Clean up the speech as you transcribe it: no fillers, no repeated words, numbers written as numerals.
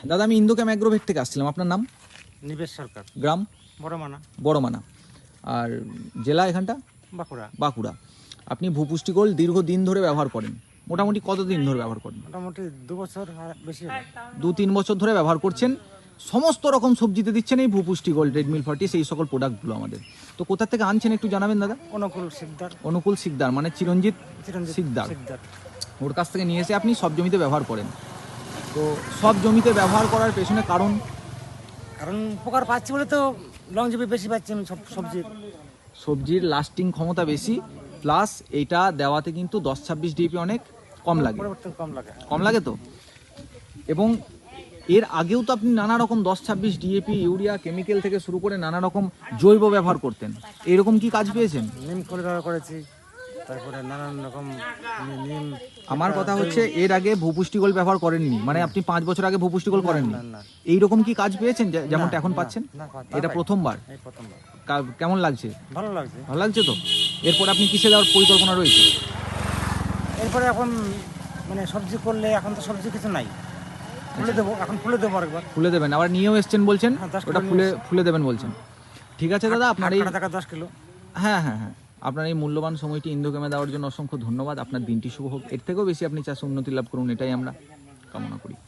দাদা আমি ইন্দোক্যাম অ্যাগ্রোভেট থেকে আসছিলাম, আপনার নাম? নিবেশ সরকার, গ্রাম? বড়মানা, বড়মানা। আর জেলা এখানটা? বাঁকুড়া। বাঁকুড়া। আপনি ভূপুষ্টি গোল্ড দীর্ঘদিন ধরে ব্যবহার করেন, মোটামুটি কতদিন ধরে ব্যবহার করেন? মোটামুটি 2 বছর বেশি হবে। 2-3 বছর ধরে ব্যবহার করছেন। সমস্ত রকম সবজিতে দিচ্ছেন এই ভূপুষ্টি গোল্ড, রেডমিল 40, সেই সকল প্রোডাক্টগুলো আমাদের। তো কোথা থেকে আনছেন একটু জানাবেন দাদা? অনুকূল সিকদার। অনুকূল সিকদার মানে চিরঞ্জিত চিরঞ্জিত সিকদার, সিকদার। ওর কাছ থেকে নিয়ে এসে আপনি সব জমিতে ব্যবহার করেন। তো সব জমিতে ব্যবহার করার পেছনে কারণ? কারণ উপকার পাচ্ছি বলে তো লংজিভি বেশি পাচ্ছি আমি সব সবজির। সবজির লাস্টিং ক্ষমতা বেশি, প্লাস এইটা দেওয়াতে কিন্তু 10-26 ডিপি অনেক কম লাগে। পরিবর্তন কম লাগে। কম লাগে তো। এবং এর আগেও তো আপনি নানা রকম 10-26 ডিএপি, ইউরিয়া, কেমিক্যাল থেকে শুরু করে নানা রকম জৈব ব্যবহার করতেন, এরকম কি কাজ পেয়েছেন? নিম খোল ব্যবহার করেছি, তারপরে নানান রকম নিম। আমার কথা হচ্ছে এর আগে ভূপুষ্টি গোল্ড ব্যবহার করেননি, মানে আপনি 5 বছর আগে ভূপুষ্টি গোল্ড করেননি, না, না। এইরকম কি কাজ পেয়েছেন যেমনটা না, এখন না, পাচ্ছেন? না, এটা পাই। প্রথমবার? এই প্রথমবার। কেমন লাগছে? ভালো লাগছে। ভালো লাগছে তো। এরপর আপনি কিসে দেওয়ার পরিকল্পনা রয়েছে? এরপরে এখন মানে সবজি করলে এখন তো সবজি কিছু নাই, ফুলে দেবো, এখন ফুলে দেবো আরেকবার। ফুলে দেবেন, আবার নিয়েও এসছেন বলছেন, হ্যাঁ, 10 ওটা কিলো ফুলে নিয়ে ফুলে দেবেন বলছেন। ঠিক আছে দাদা, আপনার এই 10 কিলো। হ্যাঁ হ্যাঁ হ্যাঁ, আপনার এই মূল্যবান সময়টি ইন্দোক্যামে দেওয়ার জন্য অসংখ্য ধন্যবাদ। আপনার দিনটি শুভ হোক, এর থেকেও বেশি আপনি চাষে উন্নতি লাভ করুন, এটাই আমরা কামনা করি।